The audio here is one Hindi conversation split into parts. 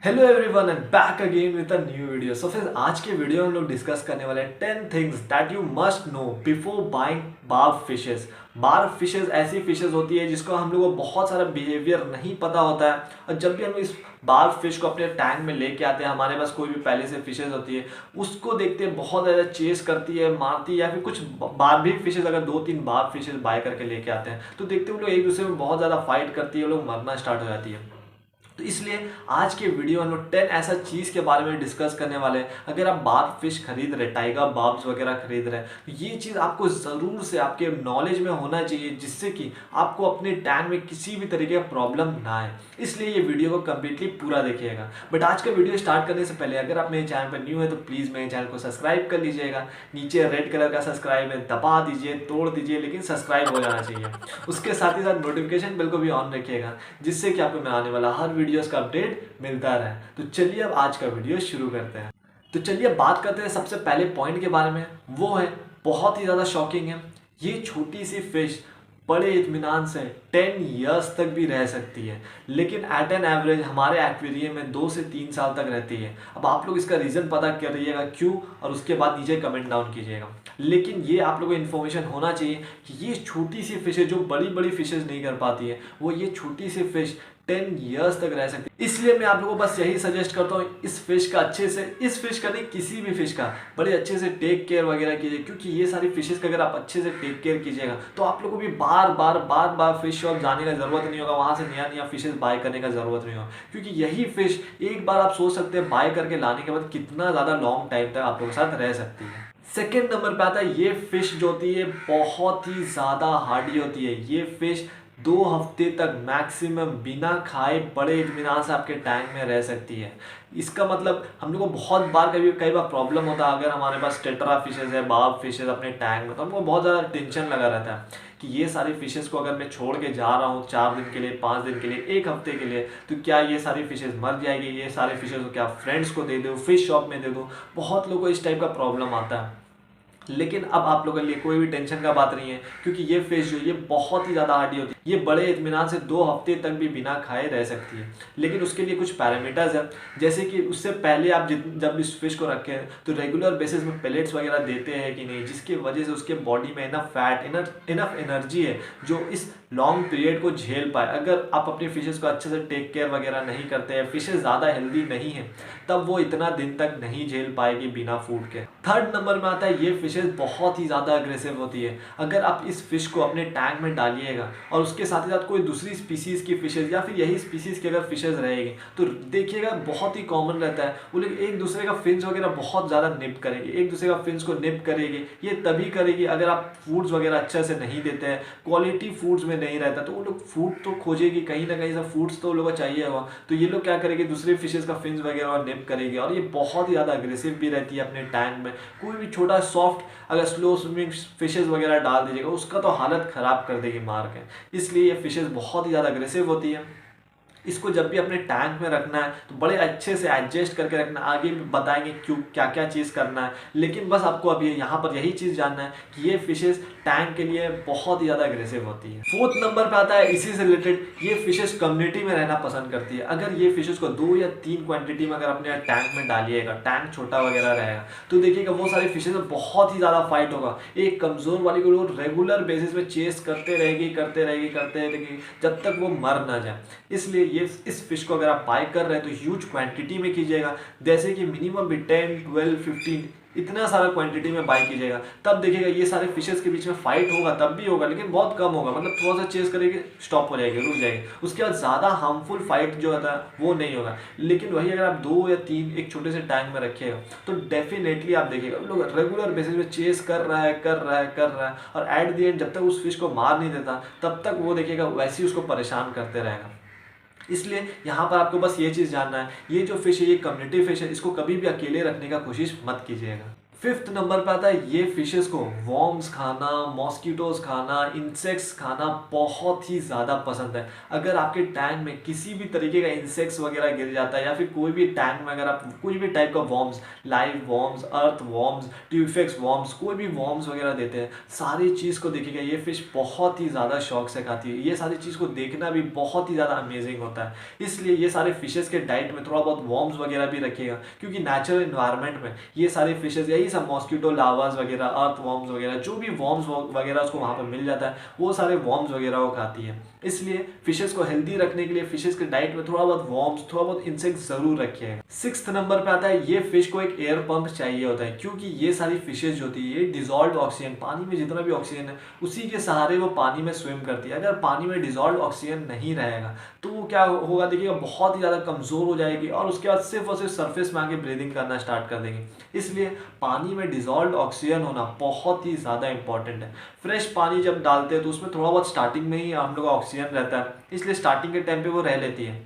Hello everyone and back again with a new video. So friends, आज के वीडियो में हम लोग डिस्कस करने वाले हैं 10 things that you must know before buying barb fishes. Barb fishes ऐसी फिशेस होती है जिसको हम लोग को बहुत सारा बिहेवियर नहीं पता होता है, और जब भी हम इस बार्ब फिश को अपने टैंक में लेके आते हैं, हमारे पास कोई भी पहले से फिशेस होती है, उसको देखते हैं बहुत ज़्यादा चेस करती है, मारती है, या फिर कुछ बार्बी फिशेस अगर 2-3 बार्ब फिशेस बाय करके लेके आते हैं तो देखते हैं वो लोग एक दूसरे में बहुत ज़्यादा फाइट करती है, वो लोग मरना स्टार्ट हो जाती है। तो इसलिए आज के वीडियो में हम लोग 10 ऐसा चीज़ के बारे में डिस्कस करने वाले हैं। अगर आप बार्ब फिश खरीद रहे, टाइगर बार्ब्स वगैरह खरीद रहे हैं, तो ये चीज़ आपको ज़रूर से आपके नॉलेज में होना चाहिए, जिससे कि आपको अपने टैंक में किसी भी तरीके का प्रॉब्लम ना आए। इसलिए ये वीडियो को कम्प्लीटली पूरा देखिएगा। बट आज का वीडियो स्टार्ट करने से पहले अगर आप मेरे चैनल पर न्यू है तो प्लीज़ मेरे चैनल को सब्सक्राइब कर लीजिएगा। नीचे रेड कलर का सब्सक्राइब है, दबा दीजिए, तोड़ दीजिए, लेकिन सब्सक्राइब हो जाना चाहिए। उसके साथ ही साथ नोटिफिकेशन बिल को भी ऑन रखिएगा, जिससे कि आपको मैं आने वाला हर वीडियोज़ का अपडेट मिलता रहे। तो चलिए अब आज का वीडियो शुरू करते हैं। तो चलिए बात करते हैं सबसे पहले पॉइंट के बारे में। वो है बहुत ही ज़्यादा शॉकिंग है, ये छोटी सी फिश बड़े इत्मीनान से 10 इयर्स तक भी रह सकती है, लेकिन एट एन एवरेज हमारे एक्वेरियम में 2 से 3 साल तक रहती है। अब आप लोग इसका रीज़न पता करिएगा क्यों, और उसके बाद नीचे कमेंट डाउन कीजिएगा। लेकिन ये आप लोगों को इन्फॉर्मेशन होना चाहिए कि ये छोटी सी फिश है जो बड़ी बड़ी फिशेज नहीं कर पाती है, वो ये छोटी सी फिश 10 इयर्स तक रह सकती है। इसलिए मैं आप लोगों को बस यही सजेस्ट करता हूँ, इस फिश का अच्छे से, इस फिश का नहीं किसी भी फिश का बड़े अच्छे से टेक केयर वगैरह कीजिए, क्योंकि ये सारी फिशेस का अगर आप अच्छे से टेक केयर कीजिएगा तो आप लोगों को भी बार बार फिश शॉप जाने का ज़रूरत नहीं होगा, वहाँ से नया नया फिशेस बाय करने का ज़रूरत नहीं होगा। क्योंकि यही फिश एक बार आप सोच सकते हैं बाय करके लाने के बाद कितना ज़्यादा लॉन्ग टाइम तक आप लोगों के साथ रह सकती है। सेकेंड नंबर पे आता है, ये फिश जो होती है बहुत ही ज़्यादा हार्डी होती है। ये फिश 2 हफ्ते तक मैक्सिमम बिना खाए बड़े इत्मीनान से आपके टैंक में रह सकती है। इसका मतलब हम लोग को बहुत बार कई बार प्रॉब्लम होता है, अगर हमारे पास टेट्रा फिशेज है, बार्ब फिशेज अपने टैंक में, तो हमको बहुत ज़्यादा टेंशन लगा रहता है कि ये सारी फिशेस को अगर मैं छोड़ के जा रहा हूँ 4 दिन के लिए, 5 दिन के लिए, 1 हफ्ते के लिए, तो क्या ये सारी फिशेस मर जाएगी? ये सारी फिशेस को क्या फ्रेंड्स को दे दूँ, फिश शॉप में दे दूँ? बहुत लोगों को इस टाइप का प्रॉब्लम आता है। लेकिन अब आप लोगों के लिए कोई भी टेंशन का बात नहीं है, क्योंकि ये फिश जो ये बहुत ही ज़्यादा हार्डी होती है। ये बड़े इत्मीनान से 2 हफ्ते तक भी बिना खाए रह सकती है। लेकिन उसके लिए कुछ पैरामीटर्स हैं, जैसे कि उससे पहले आप जब इस फिश को रखें तो रेगुलर बेसिस में पेलेट्स वगैरह देते हैं कि नहीं, जिसकी वजह से उसके बॉडी में इनफ फैट, इनफ एनर्जी है जो इस लॉन्ग पीरियड को झेल पाए। अगर आप अपनी फिशेस को अच्छे से टेक केयर वगैरह नहीं करते हैं, फिशेस ज़्यादा हेल्दी नहीं है, तब वो इतना दिन तक नहीं झेल पाएगी बिना फूड के। थर्ड नंबर में आता है, ये फिशेस बहुत ही ज़्यादा अग्रेसिव होती है। अगर आप इस फिश को अपने टैंक में डालिएगा और उसके साथ ही साथ कोई दूसरी स्पीसीज़ की फिशेज या फिर यही स्पीसीज़ की अगर फिशेज रहेगी, तो देखिएगा बहुत ही कॉमन रहता है, वो लोग एक दूसरे का फिन्स वगैरह बहुत ज़्यादा निप करेगी, एक दूसरे का फिन्स को निप करेगी। ये तभी करेगी अगर आप फूड्स वगैरह अच्छे से नहीं देते हैं, क्वालिटी फूड्स में नहीं रहता, तो वो लोग फूड तो खोजेगी, कहीं ना कहीं से फूड्स तो लोगों को चाहिए होगा, तो ये लोग क्या करेंगे, दूसरे फिशेज का फिन्स वगैरह निप करेगी। और ये बहुत ही ज़्यादा अग्रेसिव भी रहती है अपने टैंक में। कोई भी छोटा सॉफ्ट अगर स्लो स्विमिंग फिशेज वगैरह डाल दीजिएगा, उसका तो हालत ख़राब कर देगी मार के। इसलिए ये फिशेज बहुत ही ज़्यादा अग्रेसिव होती है। इसको जब भी अपने टैंक में रखना है तो बड़े अच्छे से एडजस्ट करके रखना है। आगे भी बताएंगे क्यों, क्या क्या चीज़ करना है, लेकिन बस आपको अभी यहाँ पर यही चीज़ जानना है कि ये फिशेस टैंक के लिए बहुत ही ज़्यादा अग्रेसिव होती है। फोर्थ नंबर पे आता है, इसी से रिलेटेड, ये फिशेस कम्युनिटी में रहना पसंद करती है। अगर ये फिशेस को 2 या 3 क्वान्टिटी में अगर अपने टैंक में डालिएगा, टैंक छोटा वगैरह रहेगा, तो देखिएगा वो सारी फिशेस में बहुत ही ज़्यादा फाइट होगा। एक कमज़ोर वाली को रेगुलर बेसिस में चेस करते रहेगी जब तक वो मर ना जाए। इसलिए ये इस फिश को अगर आप बाय कर रहे हैं तो ह्यूज क्वांटिटी में कीजिएगा, जैसे कि मिनिमम भी 10, 12, 15 इतना सारा क्वांटिटी में बाय कीजिएगा। तब देखिएगा ये सारे फिशेस के बीच में फाइट होगा, तब भी होगा, लेकिन बहुत कम होगा, मतलब थोड़ा सा चेस करेगी, स्टॉप हो जाएगी, रुक जाएगी। उसके बाद ज़्यादा हार्मफुल फाइट जो होता है वो नहीं होगा। लेकिन वही अगर आप 2 या 3 एक छोटे से टैंक में रखिएगा तो डेफिनेटली आप देखिएगा लोग रेगुलर बेसिस में चेस कर रहा है, और एट द एंड जब तक उस फिश को मार नहीं देता तब तक वो देखिएगा वैसे ही उसको परेशान करते रहेगा। इसलिए यहाँ पर आपको बस ये चीज़ जानना है, ये जो फिश है ये कम्युनिटी फिश है, इसको कभी भी अकेले रखने का कोशिश मत कीजिएगा। फिफ्थ नंबर पे आता है ये फिशेस को वॉर्म्स खाना, मॉस्किटोज खाना, इंसेक्ट्स खाना बहुत ही ज़्यादा पसंद है। अगर आपके टैंक में किसी भी तरीके का इंसेक्ट्स वगैरह गिर जाता है या फिर कोई भी टैंक में अगर आप कोई भी टाइप का वॉर्म्स, लाइव वॉर्म्स, अर्थ वॉर्म्स, ट्यूफेक्स वॉर्म्स, कोई भी वॉर्म्स वगैरह देते हैं, सारी चीज़ को देखिएगा ये फिश बहुत ही ज़्यादा शौक से खाती है। ये सारी चीज़ को देखना भी बहुत ही ज़्यादा अमेजिंग होता है। इसलिए ये सारे फिशेस के डाइट में थोड़ा बहुत वॉर्म्स वगैरह भी रखिएगा, क्योंकि नेचुरल इन्वायरमेंट में ये सारे फिशेस यही सब मॉस्किटो लार्वास वगैरह, अर्थ वॉर्म्स वगैरह, जो भी वॉर्म्स वगैरह उसको वहाँ पर मिल जाता है, वो सारे वॉर्म्स वगैरह वो खाती है। इसलिए फिशेस को हेल्दी रखने के लिए फिशेस के डाइट में थोड़ा बहुत वॉर्म्स, थोड़ा बहुत इंसेक्ट जरूर रखिएगा। सिक्स्थ नंबर पे आता है ये फिश को एक एयर पंप चाहिए होता है, क्योंकि ये सारी फिशेस जो होती है ये डिजॉल्व ऑक्सीजन, पानी में जितना भी ऑक्सीजन है उसी के सहारे वो पानी में स्विम करती है। अगर पानी में डिजॉल्व ऑक्सीजन नहीं रहेगा तो वो क्या होगा देखिएगा, बहुत ही ज़्यादा कमज़ोर हो जाएगी और उसके बाद सिर्फ और सिर्फ सरफेस में आके ब्रीदिंग करना स्टार्ट कर देंगे। इसलिए पानी में डिजॉल्व ऑक्सीजन होना बहुत ही ज़्यादा इंपॉर्टेंट है। फ्रेश पानी जब डालते हैं तो उसमें थोड़ा बहुत स्टार्टिंग में ही हम लोग ऑक्सीजन रहता है, इसलिए स्टार्टिंग के टाइम पे वो रह लेती है।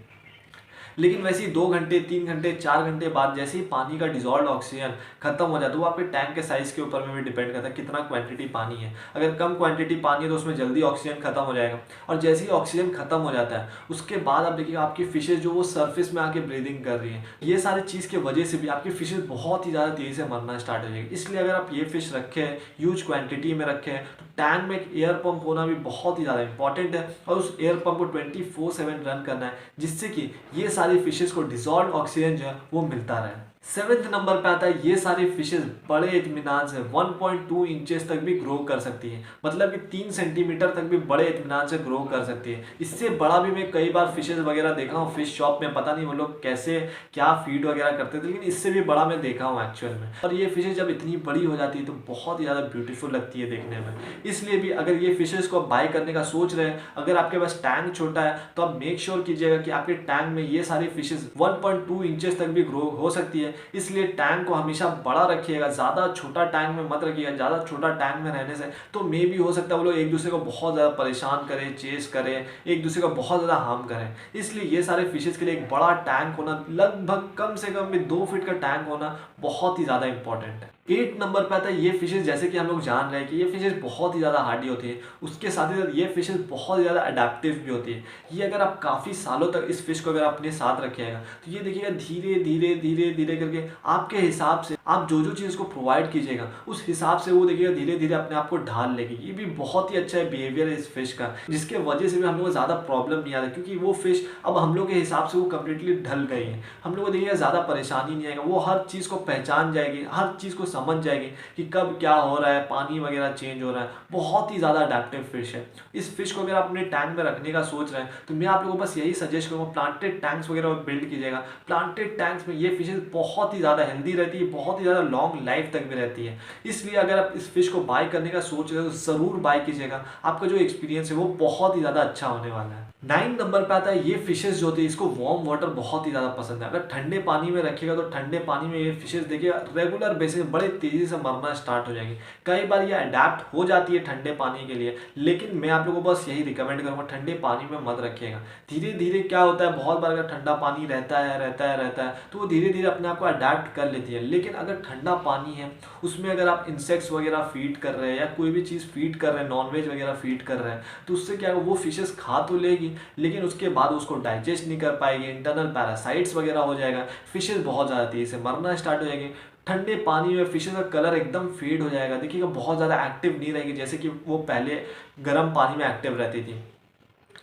लेकिन वैसे ही 2 घंटे, 3 घंटे, 4 घंटे बाद जैसे ही पानी का डिजॉल्व ऑक्सीजन खत्म हो जाता है, वो आपके टैंक के साइज के ऊपर में भी डिपेंड करता है कितना क्वांटिटी पानी है। अगर कम क्वांटिटी पानी है तो उसमें जल्दी ऑक्सीजन खत्म हो जाएगा, और जैसे ही ऑक्सीजन खत्म हो जाता है उसके बाद आप देखिएगा आपकी फिशेज जो वो सरफेस में आके ब्रीदिंग कर रही है, ये सारी चीज़ की वजह से भी आपकी फिशेज बहुत ही ज़्यादा तेज़ी से मरना स्टार्ट हो जाएगी। इसलिए अगर आप ये फिश रखे हैं, ह्यूज क्वान्टिटी में रखे हैं, तो टैंक में एक एयर पंप होना भी बहुत ही ज़्यादा इंपॉर्टेंट है, और उस एयर पंप को 24/7 रन करना है, जिससे कि ये सारी फिशेज को डिजॉल्व ऑक्सीजन जो है वो मिलता रहे। सेवेंथ नंबर पे आता है ये सारी फिशेज बड़े इत्मीनान से 1.2 इंचेस तक भी ग्रो कर सकती है, मतलब कि 3 सेंटीमीटर तक भी बड़े इत्मीनान से ग्रो कर सकती है। इससे बड़ा भी मैं कई बार फिशेज वगैरह देखा हूँ फिश शॉप में, पता नहीं वो लोग कैसे क्या फीड वगैरह करते थे, लेकिन इससे भी बड़ा मैं देखा हूँ एक्चुअल में। और ये फिशेज जब इतनी बड़ी हो जाती है तो बहुत ही ज़्यादा ब्यूटीफुल लगती है देखने में। इसलिए भी अगर ये फिशेज को बाय करने का सोच रहे हैं, अगर आपके पास टैंक छोटा है तो आप मेक श्योर कीजिएगा कि आपके टैंक में ये सारी फिशेज 1.2 इंचेस तक भी ग्रो हो सकती है। इसलिए टैंक को हमेशा बड़ा रखिएगा, ज़्यादा छोटा टैंक में मत रखिएगा। ज़्यादा छोटा टैंक में रहने से तो मे भी हो सकता है वो लोग एक दूसरे को बहुत ज़्यादा परेशान करें, चेस करें, एक दूसरे को बहुत ज़्यादा हार्म करें। इसलिए ये सारे फिशेज के लिए एक बड़ा टैंक होना, लगभग कम से कम भी 2 फीट का टैंक होना बहुत ही ज़्यादा इंपॉर्टेंट है। 8 नंबर पे आता है ये फिशेज, जैसे कि हम लोग जान रहे हैं कि ये फिशेज बहुत ही ज़्यादा हार्डी होती है, उसके साथ ही साथ ये फिशेज बहुत ही ज़्यादा अडेप्टिव भी होती है। ये अगर आप काफ़ी सालों तक इस फिश को अगर अपने साथ रखिएगा तो ये देखिएगा धीरे धीरे धीरे धीरे करके आपके हिसाब से आप जो जो चीज़ उसको प्रोवाइड कीजिएगा उस हिसाब से वो देखिएगा धीरे धीरे अपने आप को ढाल लेगी। ये भी बहुत ही अच्छा है बिहेवियर है इस फिश का, जिसके वजह से भी हम लोग को ज़्यादा प्रॉब्लम नहीं आता, क्योंकि वो फिश अब हम लोग के हिसाब से वो कम्प्लीटली ढल गई है। हम लोग को देखिएगा ज़्यादा परेशानी नहीं आएगा, वो हर चीज़ को पहचान जाएगी, हर चीज़ को समझ जाएगी कि कब क्या हो रहा है, पानी वगैरह चेंज हो रहा है। बहुत ही ज़्यादा अडेप्टिव फिश है। इस फिश को अगर आप अपने टैंक में रखने का सोच रहे हैं तो मैं आप लोगों को बस यही सजेस्ट करूँगा, प्लांटेड टैंक्स वगैरह बिल्ड कीजिएगा। प्लांटेड टैंक्स में ये फिशेज बहुत ही ज़्यादा हेल्दी रहती है, बहुत ही ज़्यादा लॉन्ग लाइफ तक भी रहती है। इसलिए अगर आप इस फिश को बाय करने का सोच रहे हो तो ज़रूर बाय कीजिएगा, आपका जो एक्सपीरियंस है वो बहुत ही ज़्यादा अच्छा होने वाला है। 9 नंबर पे आता है ये फिशेस जो होती है इसको वार्म वाटर बहुत ही ज़्यादा पसंद है। अगर ठंडे पानी में रखिएगा तो ठंडे पानी में ये फिशेस देखिए रेगुलर बेसिस बड़े तेज़ी से मरना स्टार्ट हो जाएंगी। कई बार ये अडेप्ट हो जाती है ठंडे पानी के लिए, लेकिन मैं आप लोगों को बस यही रिकमेंड करूँगा ठंडे पानी में मत रखिएगा। धीरे धीरे क्या होता है, बहुत बार अगर ठंडा पानी रहता है तो वो धीरे धीरे अपने आप को अडेप्ट कर लेती है। लेकिन अगर ठंडा पानी है उसमें अगर आप इंसेक्ट्स वगैरह फीड कर रहे हैं या कोई भी चीज़ फीड कर रहे हैं, नॉनवेज वगैरह फीड कर रहे हैं, तो उससे क्या वो फिशेस खा तो लेगी लेकिन उसके बाद उसको डाइजेस्ट नहीं कर पाएगी, इंटरनल पैरासाइट्स वगैरह हो जाएगा, फिशेस बहुत ज़्यादा तेज़ी से मरना स्टार्ट हो जाएगी। ठंडे पानी में फिशेस का कलर एकदम फेड हो जाएगा, देखिएगा बहुत ज़्यादा एक्टिव नहीं रहेगी जैसे कि वो पहले गर्म पानी में एक्टिव रहती थी।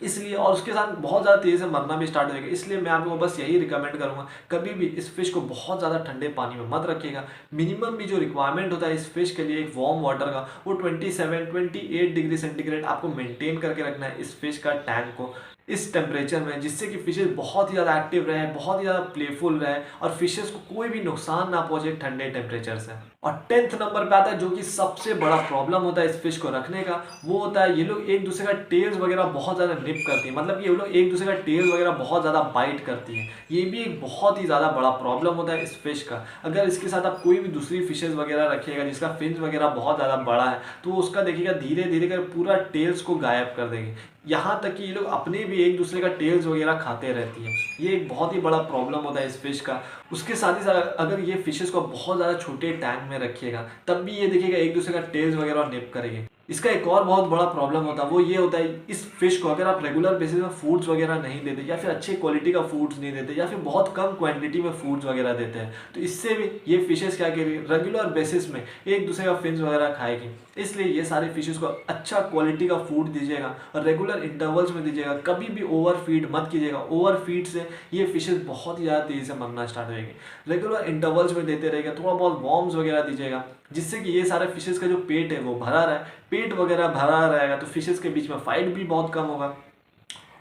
इसलिए और उसके साथ बहुत ज़्यादा तेज़ी से मरना भी स्टार्ट हो जाएगा। इसलिए मैं आपको बस यही रिकमेंड करूँगा, कभी भी इस फिश को बहुत ज़्यादा ठंडे पानी में मत रखिएगा। मिनिमम भी जो रिक्वायरमेंट होता है इस फिश के लिए एक वार्म वाटर का, वो 27-28 डिग्री सेंटीग्रेड आपको मेंटेन करके रखना है इस फिश का टैंक को इस टेम्परेचर में, जिससे कि फिशेस बहुत ही ज़्यादा एक्टिव रहे, बहुत ही ज़्यादा प्लेफुल रहे और फिशेस को कोई भी नुकसान ना पहुँचे ठंडे टेम्परेचर से। और 10th नंबर पे आता है जो कि सबसे बड़ा प्रॉब्लम होता है इस फिश को रखने का, वो होता है ये लोग एक दूसरे का टेल्स वगैरह बहुत ज़्यादा निप करती है, मतलब ये लोग एक दूसरे का टेल्स वगैरह बहुत ज़्यादा बाइट करती है। ये भी एक बहुत ही ज़्यादा बड़ा प्रॉब्लम होता है इस फिश का। अगर इसके साथ आप कोई भी दूसरी फिशेज वगैरह रखिएगा जिसका फिन्स वगैरह बहुत ज़्यादा बड़ा है तो उसका देखिएगा धीरे धीरे कर पूरा टेल्स को गायब कर देगी। यहाँ तक कि ये लोग अपने भी एक दूसरे का टेल्स वगैरह खाते रहती है। ये एक बहुत ही बड़ा प्रॉब्लम होता है इस फिश का। उसके साथ ही साथ अगर ये फिशेस को बहुत ज़्यादा छोटे टैंक में रखिएगा तब भी ये देखिएगा एक दूसरे का टेल्स वगैरह निप करेंगे। इसका एक और बहुत बड़ा प्रॉब्लम होता है, वो ये होता है इस फिश को अगर आप रेगुलर बेसिस में फूड्स वगैरह नहीं देते या फिर अच्छे क्वालिटी का फूड्स नहीं देते या फिर बहुत कम क्वांटिटी में फूड्स वगैरह देते हैं तो इससे भी ये फिशेस क्या करेगी, रेगुलर बेसिस में एक दूसरे का फिन्स वगैरह खाएगी। इसलिए ये सारे फिशेस को अच्छा क्वालिटी का फूड दीजिएगा और रेगुलर इंटरवल्स में दीजिएगा। कभी भी ओवर फीड मत कीजिएगा। ओवर फीड से ये फिशेस बहुत ही ज़्यादा तेज़ी से मरना स्टार्ट होगी। रेगुलर इंटरवल्स में देते रहेगा, थोड़ा बहुत वॉर्म्स वगैरह दीजिएगा जिससे कि ये सारे फिशेस का जो पेट है वो भरा रहे। पेट वगैरह भरा रहेगा तो फिशेस के बीच में फाइट भी बहुत कम होगा।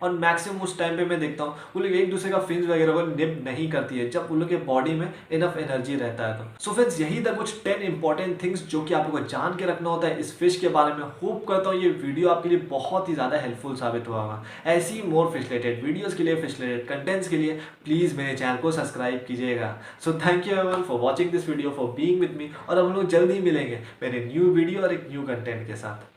और मैक्सिमम उस टाइम पे मैं देखता हूँ वो लोग एक दूसरे का फिन्स वगैरह को निप नहीं करती है जब उन लोग के बॉडी में इनफ एनर्जी रहता है। तो सो फ्रेंड्स, यही था कुछ 10 इंपॉर्टेंट थिंग्स जो कि आप लोगों को जान के रखना होता है इस फिश के बारे में। होप करता हूँ ये वीडियो आपके लिए बहुत ही ज़्यादा हेल्पफुल साबित हुआ होगा। ऐसी मोर फिश रिलेटेड वीडियोज़ के लिए, फिश रिलेटेड कंटेंट्स के लिए प्लीज़ मेरे चैनल को सब्सक्राइब कीजिएगा। So thank you everyone for watching this video, for being with me. और हम लोग जल्दी मिलेंगे मेरे न्यू वीडियो और एक न्यू कंटेंट के साथ।